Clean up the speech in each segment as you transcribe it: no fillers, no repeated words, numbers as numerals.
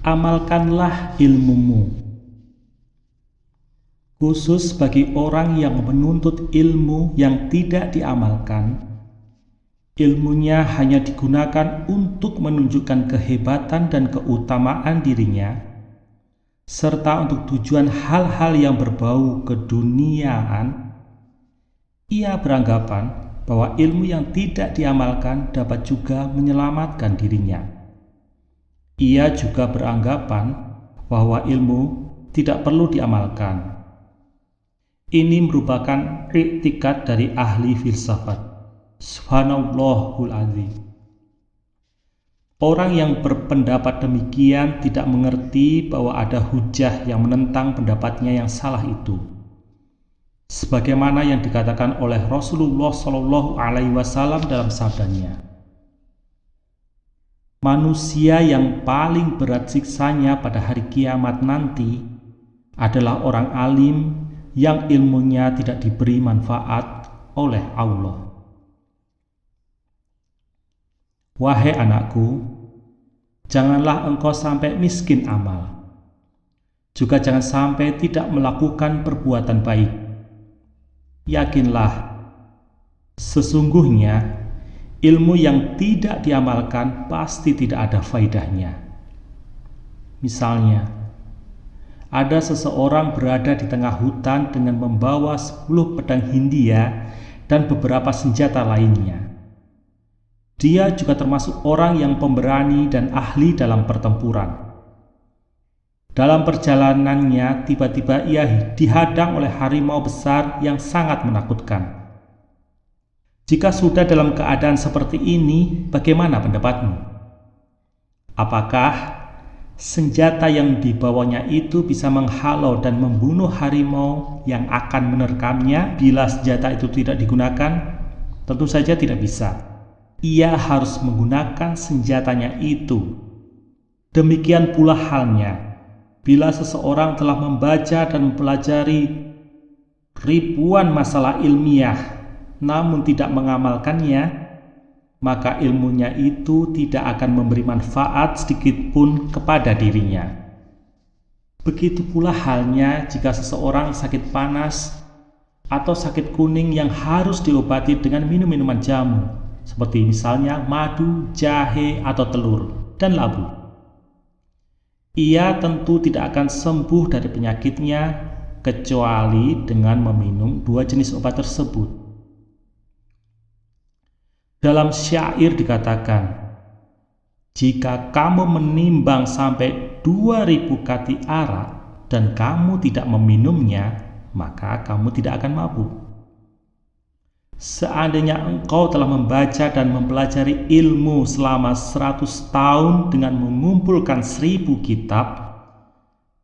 amalkanlah ilmumu. Khusus bagi orang yang menuntut ilmu yang tidak diamalkan, ilmunya hanya digunakan untuk menunjukkan kehebatan dan keutamaan dirinya, serta untuk tujuan hal-hal yang berbau keduniaan. Ia beranggapan bahwa ilmu yang tidak diamalkan dapat juga menyelamatkan dirinya. Ia juga beranggapan bahwa ilmu tidak perlu diamalkan. Ini merupakan iktikad dari ahli filsafat. Subhanallahul azim. Orang yang berpendapat demikian tidak mengerti bahwa ada hujah yang menentang pendapatnya yang salah itu. Sebagaimana yang dikatakan oleh Rasulullah SAW dalam sabdanya, manusia yang paling berat siksanya pada hari kiamat nanti adalah orang alim yang ilmunya tidak diberi manfaat oleh Allah. Wahai anakku, janganlah engkau sampai miskin amal. Juga jangan sampai tidak melakukan perbuatan baik. Yakinlah, sesungguhnya ilmu yang tidak diamalkan pasti tidak ada faedahnya. Misalnya, ada seseorang berada di tengah hutan dengan membawa 10 pedang Hindia dan beberapa senjata lainnya. Dia juga termasuk orang yang pemberani dan ahli dalam pertempuran. Dalam perjalanannya, tiba-tiba ia dihadang oleh harimau besar yang sangat menakutkan. Jika sudah dalam keadaan seperti ini, bagaimana pendapatmu? Apakah senjata yang dibawanya itu bisa menghalau dan membunuh harimau yang akan menerkamnya bila senjata itu tidak digunakan? Tentu saja tidak bisa. Ia harus menggunakan senjatanya itu. Demikian pula halnya bila seseorang telah membaca dan mempelajari ribuan masalah ilmiah namun tidak mengamalkannya, maka ilmunya itu tidak akan memberi manfaat sedikit pun kepada dirinya. Begitu pula halnya jika seseorang sakit panas atau sakit kuning yang harus diobati dengan minum-minuman jamu, seperti misalnya madu, jahe, atau telur, dan labu. Ia tentu tidak akan sembuh dari penyakitnya kecuali dengan meminum 2 jenis obat tersebut. Dalam syair dikatakan, jika kamu menimbang sampai 2000 kati arak dan kamu tidak meminumnya, maka kamu tidak akan mabuk. Seandainya engkau telah membaca dan mempelajari ilmu selama 100 tahun dengan mengumpulkan 1000 kitab,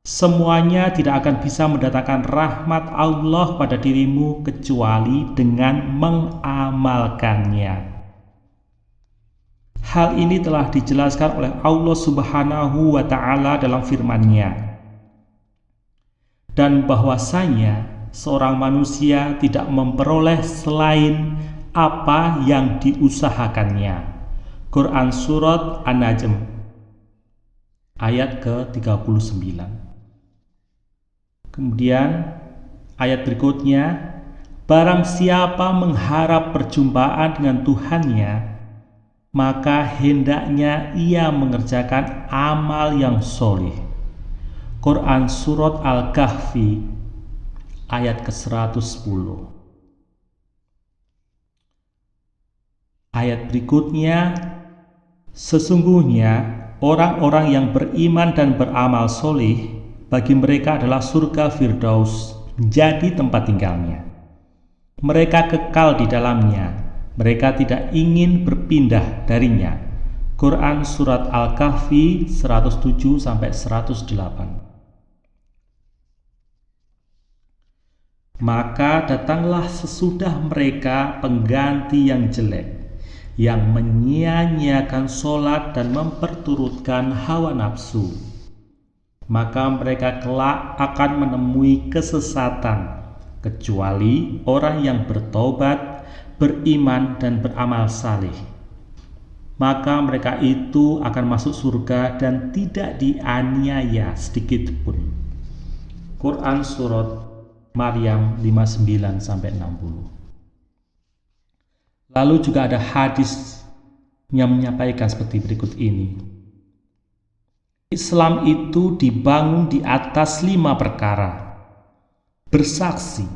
semuanya tidak akan bisa mendatangkan rahmat Allah pada dirimu kecuali dengan mengamalkannya. Hal ini telah dijelaskan oleh Allah Subhanahu wa Ta'ala dalam firman-Nya. Dan bahwasanya seorang manusia tidak memperoleh selain apa yang diusahakannya. Quran Surat An-Najm ayat ke-39. Kemudian ayat berikutnya, barang siapa mengharap perjumpaan dengan Tuhannya, maka hendaknya ia mengerjakan amal yang soleh. Quran Surat Al-Kahfi ayat ke-110. Ayat berikutnya, sesungguhnya orang-orang yang beriman dan beramal soleh, bagi mereka adalah surga Firdaus menjadi tempat tinggalnya. Mereka kekal di dalamnya, mereka tidak ingin berpindah darinya. Quran Surat Al-Kahfi 107-108. Maka datanglah sesudah mereka pengganti yang jelek, yang menyia-nyiakan sholat dan memperturutkan hawa nafsu. Maka mereka kelak akan menemui kesesatan, kecuali orang yang bertobat, beriman dan beramal saleh. maka mereka itu akan masuk surga dan tidak dianiaya sedikit pun. Quran Surat Maryam 59-60. Lalu juga ada hadis yang menyampaikan seperti berikut ini. Islam itu dibangun di atas 5 perkara. Bersaksi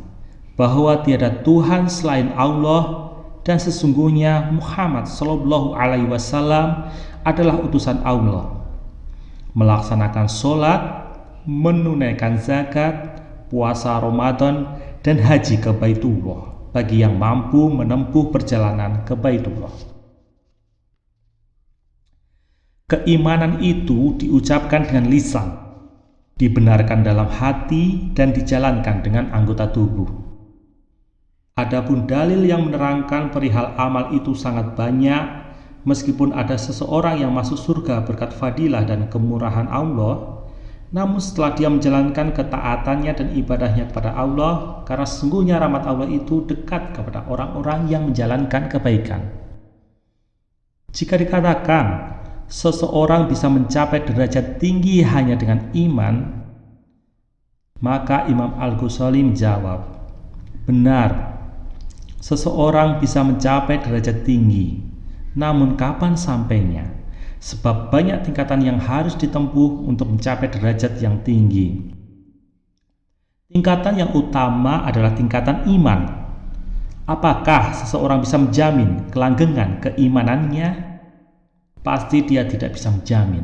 bahwa tiada Tuhan selain Allah dan sesungguhnya Muhammad Shallallahu Alaihi Wasallam adalah utusan Allah. Melaksanakan sholat, menunaikan zakat, puasa Ramadan, dan haji ke Baitullah bagi yang mampu menempuh perjalanan ke Baitullah. Keimanan itu diucapkan dengan lisan, dibenarkan dalam hati, dan dijalankan dengan anggota tubuh. Adapun dalil yang menerangkan perihal amal itu sangat banyak, meskipun ada seseorang yang masuk surga berkat fadilah dan kemurahan Allah, namun setelah dia menjalankan ketaatannya dan ibadahnya kepada Allah, karena sesungguhnya rahmat Allah itu dekat kepada orang-orang yang menjalankan kebaikan. Jika dikatakan seseorang bisa mencapai derajat tinggi hanya dengan iman, maka Imam Al-Ghazali menjawab, benar, seseorang bisa mencapai derajat tinggi, namun kapan sampainya? Sebab banyak tingkatan yang harus ditempuh untuk mencapai derajat yang tinggi. Tingkatan yang utama adalah tingkatan iman. Apakah seseorang bisa menjamin kelanggengan keimanannya? Pasti dia tidak bisa menjamin.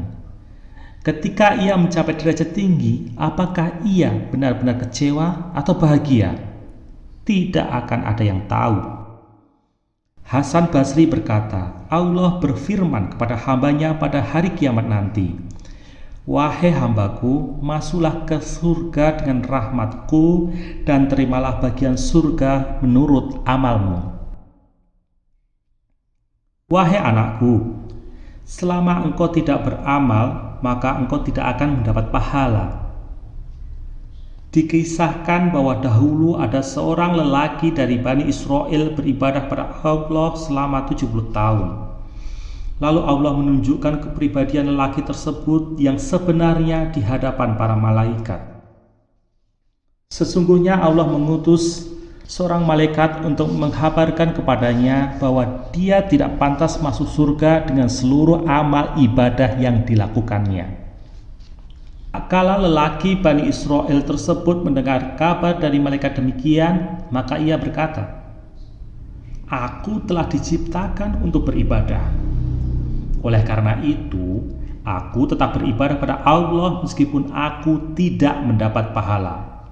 Ketika ia mencapai derajat tinggi, apakah ia benar-benar kecewa atau bahagia? Tidak akan ada yang tahu. Hasan Basri berkata, Allah berfirman kepada hambanya pada hari kiamat nanti, wahai hambaku, masuklah ke surga dengan rahmatku dan terimalah bagian surga menurut amalmu. Wahai anakku, selama engkau tidak beramal, maka engkau tidak akan mendapat pahala. Dikisahkan bahwa dahulu ada seorang lelaki dari Bani Israel beribadah pada Allah selama 70 tahun. Lalu Allah menunjukkan kepribadian lelaki tersebut yang sebenarnya di hadapan para malaikat. Sesungguhnya Allah mengutus seorang malaikat untuk menghabarkan kepadanya bahwa dia tidak pantas masuk surga dengan seluruh amal ibadah yang dilakukannya. Kala lelaki Bani Israel tersebut mendengar kabar dari malaikat demikian, maka ia berkata, aku telah diciptakan untuk beribadah. Oleh karena itu, aku tetap beribadah pada Allah meskipun aku tidak mendapat pahala.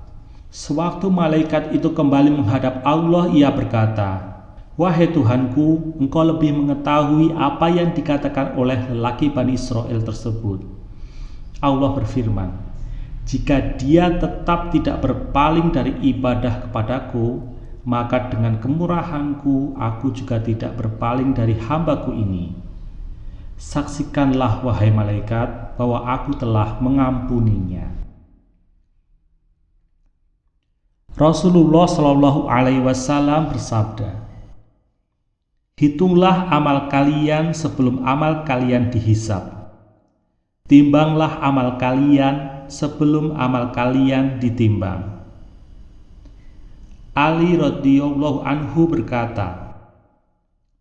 Sewaktu malaikat itu kembali menghadap Allah, ia berkata, wahai Tuhanku, engkau lebih mengetahui apa yang dikatakan oleh lelaki Bani Israel tersebut. Allah berfirman, jika dia tetap tidak berpaling dari ibadah kepadaku, maka dengan kemurahanku aku juga tidak berpaling dari hambaku ini. Saksikanlah wahai malaikat bahwa aku telah mengampuninya. Rasulullah Shallallahu Alaihi Wasallam bersabda, hitunglah amal kalian sebelum amal kalian dihisab. Timbanglah amal kalian sebelum amal kalian ditimbang. Ali radhiyallahu anhu berkata,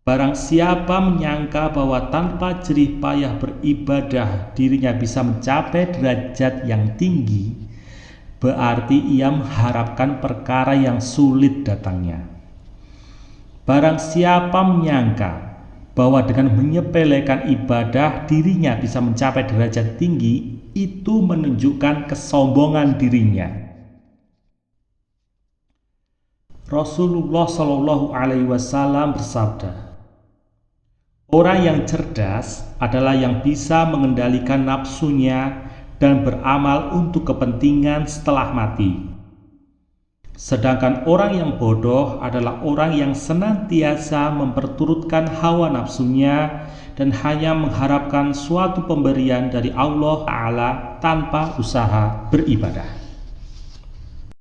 barang siapa menyangka bahwa tanpa jerih payah beribadah dirinya bisa mencapai derajat yang tinggi, berarti ia mengharapkan perkara yang sulit datangnya. Barang siapa menyangka bahwa dengan menyepelekan ibadah dirinya bisa mencapai derajat tinggi, itu menunjukkan kesombongan dirinya. Rasulullah Shallallahu Alaihi Wasallam bersabda, orang yang cerdas adalah yang bisa mengendalikan nafsunya dan beramal untuk kepentingan setelah mati. Sedangkan orang yang bodoh adalah orang yang senantiasa memperturutkan hawa nafsunya dan hanya mengharapkan suatu pemberian dari Allah Ta'ala tanpa usaha beribadah.